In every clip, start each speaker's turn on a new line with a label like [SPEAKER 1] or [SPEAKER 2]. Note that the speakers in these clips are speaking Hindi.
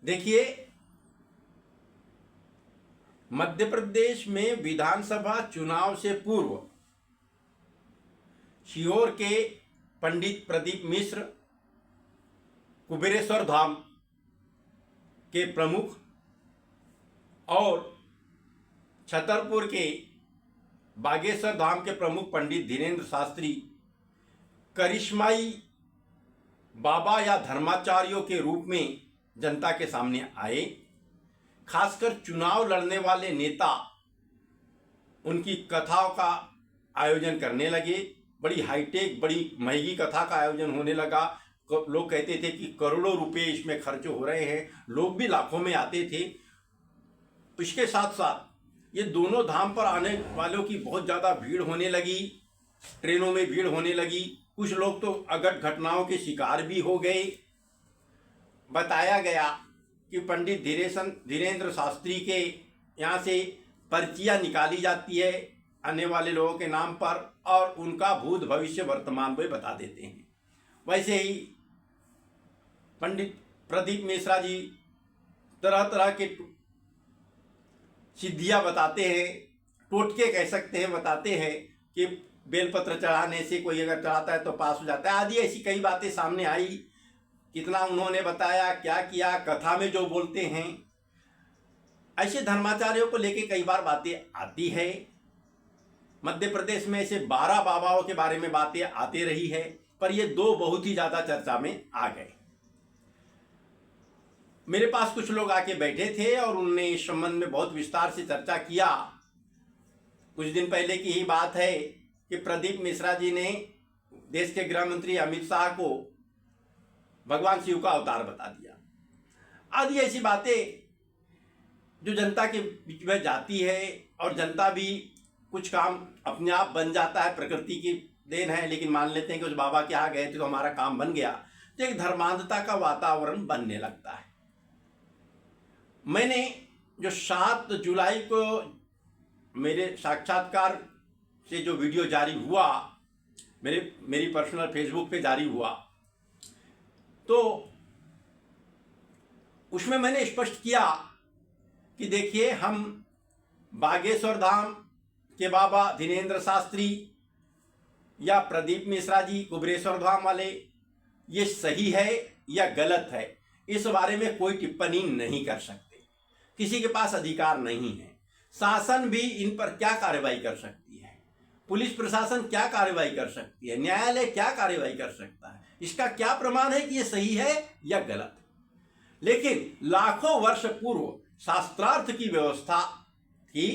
[SPEAKER 1] देखिए, मध्य प्रदेश में विधानसभा चुनाव से पूर्व सीहोर के पंडित प्रदीप मिश्र कुबेरेश्वर धाम के प्रमुख और छतरपुर के बागेश्वर धाम के प्रमुख पंडित धीरेन्द्र शास्त्री करिश्माई बाबा या धर्माचार्यों के रूप में जनता के सामने आए। खासकर चुनाव लड़ने वाले नेता उनकी कथाओं का आयोजन करने लगे। बड़ी हाईटेक, बड़ी महंगी कथा का आयोजन होने लगा। लोग कहते थे कि करोड़ों रुपए इसमें खर्च हो रहे हैं, लोग भी लाखों में आते थे। इसके साथ साथ ये दोनों धाम पर आने वालों की बहुत ज़्यादा भीड़ होने लगी, ट्रेनों में भीड़ होने लगी। कुछ लोग तो अगट घटनाओं के शिकार भी हो गए। बताया गया कि पंडित धीरेन्द्र शास्त्री के यहाँ से पर्चियाँ निकाली जाती है आने वाले लोगों के नाम पर और उनका भूत भविष्य वर्तमान भी बता देते हैं। वैसे ही पंडित प्रदीप मिश्रा जी तरह तरह के सिद्धियाँ बताते हैं, टोटके कह सकते हैं, बताते हैं कि बेलपत्र चढ़ाने से कोई अगर चढ़ाता है तो पास हो जाता है, आदि ऐसी कई बातें सामने आई। कितना उन्होंने बताया, क्या किया, कथा में जो बोलते हैं, ऐसे धर्माचार्यों को लेके कई बार बातें आती है। मध्य प्रदेश में ऐसे 12 बाबाओं के बारे में बातें आती रही है, पर ये 2 बहुत ही ज़्यादा चर्चा में आ गए। मेरे पास कुछ लोग आके बैठे थे और उन्होंने इस संबंध में बहुत विस्तार से चर्चा किया। कुछ दिन पहले की ही बात है कि प्रदीप मिश्रा जी ने देश के गृह मंत्री अमित शाह को भगवान शिव का अवतार बता दिया। आदि ऐसी बातें जो जनता के बीच में जाती है और जनता भी कुछ काम अपने आप बन जाता है, प्रकृति की देन है। लेकिन मान लेते हैं कि उस बाबा के यहाँ गए थे तो हमारा काम बन गया, तो एक धर्मांधता का वातावरण बनने लगता है। मैंने जो 7 जुलाई को मेरे साक्षात्कार से जो वीडियो जारी हुआ, मेरी पर्सनल फेसबुक पे जारी हुआ, तो उसमें मैंने स्पष्ट किया कि देखिए, हम बागेश्वर धाम के बाबा धीरेन्द्र शास्त्री या प्रदीप मिश्रा जी कुबेरेश्वर धाम वाले, ये सही है या गलत है, इस बारे में कोई टिप्पणी नहीं कर सकते। किसी के पास अधिकार नहीं है। शासन भी इन पर क्या कार्रवाई कर सकती है, पुलिस प्रशासन क्या कार्रवाई कर सकती है, न्यायालय क्या कार्रवाई कर सकता है, इसका क्या प्रमाण है कि ये सही है या गलत। लेकिन लाखों वर्ष पूर्व शास्त्रार्थ की व्यवस्था थी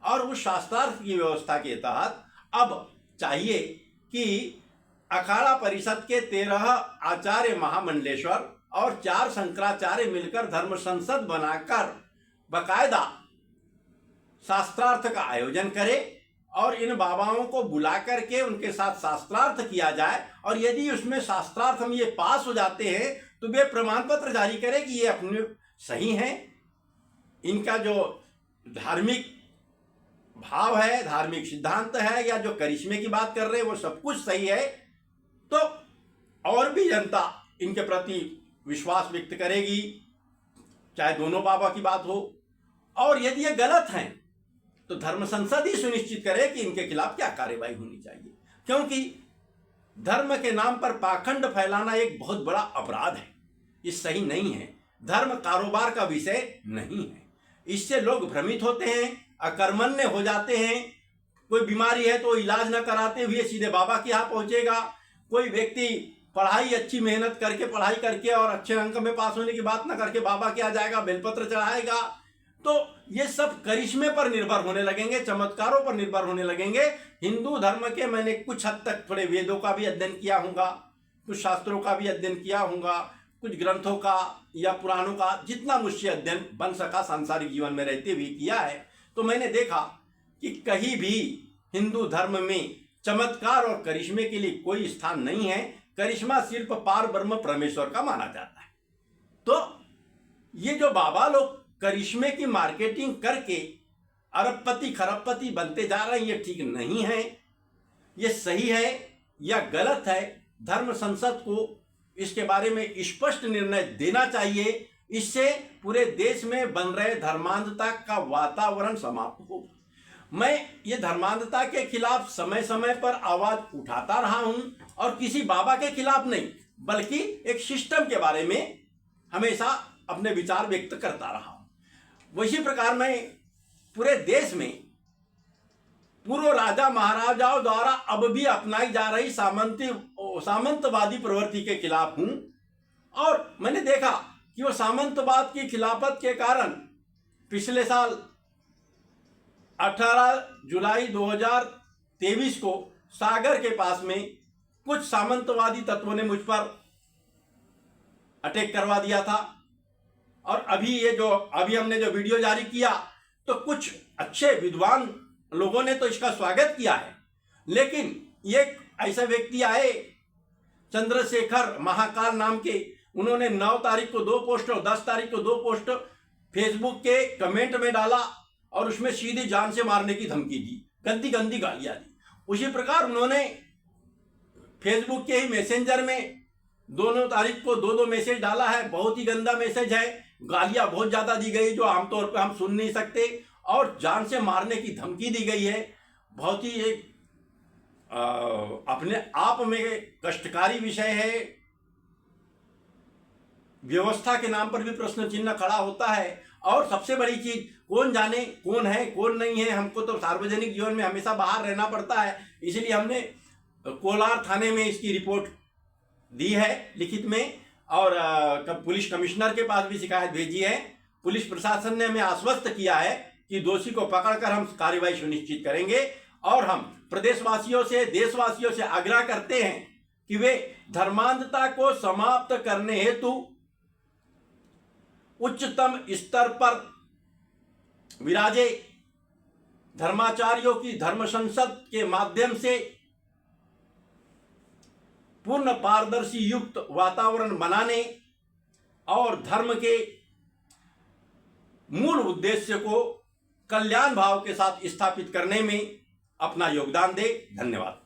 [SPEAKER 1] और उस शास्त्रार्थ की व्यवस्था के तहत अब चाहिए कि अखाड़ा परिषद के 13 आचार्य महामंडलेश्वर और 4 शंकराचार्य मिलकर धर्म संसद बनाकर बकायदा शास्त्रार्थ का आयोजन करे और इन बाबाओं को बुला करके उनके साथ शास्त्रार्थ किया जाए। और यदि उसमें शास्त्रार्थ में ये पास हो जाते हैं तो वे प्रमाण पत्र जारी करें कि ये अपने सही हैं, इनका जो धार्मिक भाव है, धार्मिक सिद्धांत है, या जो करिश्मे की बात कर रहे हैं वो सब कुछ सही है, तो और भी जनता इनके प्रति विश्वास व्यक्त करेगी, चाहे दोनों बाबा की बात हो। और यदि ये गलत हैं तो धर्म संसद ही सुनिश्चित करे कि इनके खिलाफ क्या कार्रवाई होनी चाहिए, क्योंकि धर्म के नाम पर पाखंड फैलाना एक बहुत बड़ा अपराध है। ये सही नहीं है। धर्म कारोबार का विषय नहीं है। इससे लोग भ्रमित होते हैं, अकर्मण्य हो जाते हैं। कोई बीमारी है तो इलाज न कराते हुए सीधे बाबा के यहाँ पहुंचेगा। कोई व्यक्ति पढ़ाई अच्छी मेहनत करके, पढ़ाई करके और अच्छे अंक में पास होने की बात न करके बाबा के यहाँ जाएगा, बेलपत्र चढ़ाएगा। तो ये सब करिश्मे पर निर्भर होने लगेंगे, चमत्कारों पर निर्भर होने लगेंगे। हिंदू धर्म के मैंने कुछ हद तक थोड़े वेदों का भी अध्ययन किया होगा, कुछ शास्त्रों का भी अध्ययन किया होगा, कुछ ग्रंथों का या पुराणों का, जितना मुझसे अध्ययन बन सका सांसारिक जीवन में रहते हुए किया है। तो मैंने देखा कि कहीं भी हिंदू धर्म में चमत्कार और करिश्मे के लिए कोई स्थान नहीं है। करिश्मा सिर्फ पार ब्रह्म परमेश्वर का माना जाता है। तो ये जो बाबा लोग करिश्मे की मार्केटिंग करके अरबपति खरबपति बनते जा रहे हैं, ये ठीक नहीं है। ये सही है या गलत है, धर्म संसद को इसके बारे में स्पष्ट निर्णय देना चाहिए। इससे पूरे देश में बन रहे धर्मांधता का वातावरण समाप्त हो। मैं ये धर्मांधता के खिलाफ समय समय पर आवाज उठाता रहा हूं, और किसी बाबा के खिलाफ नहीं, बल्कि एक सिस्टम के बारे में हमेशा अपने विचार व्यक्त करता रहा हूं। वही प्रकार मैं पूरे देश में पूर्व राजा महाराजाओं द्वारा अब भी अपनाई जा रही सामंतवादी प्रवृत्ति के खिलाफ हूं। और मैंने देखा कि वो सामंतवाद की खिलाफत के कारण पिछले साल 18 जुलाई 2023 को सागर के पास में कुछ सामंतवादी तत्वों ने मुझ पर अटैक करवा दिया था। और अभी हमने जो वीडियो जारी किया, तो कुछ अच्छे विद्वान लोगों ने तो इसका स्वागत किया है, लेकिन ये ऐसे व्यक्ति आए चंद्रशेखर महाकाल नाम के, उन्होंने 9 तारीख को 2 पोस्ट और 10 तारीख को 2 पोस्ट फेसबुक के कमेंट में डाला और उसमें सीधी जान से मारने की धमकी दी, गंदी गंदी गालियां दी। उसी प्रकार उन्होंने फेसबुक के ही मैसेंजर में 2 तारीख को 2 मैसेज डाला है। बहुत ही गंदा मैसेज है, गालियां बहुत ज्यादा दी गई जो आमतौर पर हम सुन नहीं सकते, और जान से मारने की धमकी दी गई है। बहुत ही एक अपने आप में कष्टकारी विषय है। व्यवस्था के नाम पर भी प्रश्न चिन्ह खड़ा होता है। और सबसे बड़ी चीज, कौन जाने कौन है कौन नहीं है, हमको तो सार्वजनिक जीवन में हमेशा बाहर रहना पड़ता है, इसलिए हमने कोलार थाने में इसकी रिपोर्ट दी है लिखित में, और पुलिस कमिश्नर के पास भी शिकायत भेजी है। पुलिस प्रशासन ने हमें आश्वस्त किया है कि दोषी को पकड़कर हम कार्रवाई सुनिश्चित करेंगे। और हम प्रदेशवासियों से, देशवासियों से आग्रह करते हैं कि वे धर्मांधता को समाप्त करने हेतु उच्चतम स्तर पर विराजे धर्माचार्यों की धर्म संसद के माध्यम से पूर्ण पारदर्शी युक्त वातावरण बनाने और धर्म के मूल उद्देश्य को कल्याण भाव के साथ स्थापित करने में अपना योगदान दे। धन्यवाद।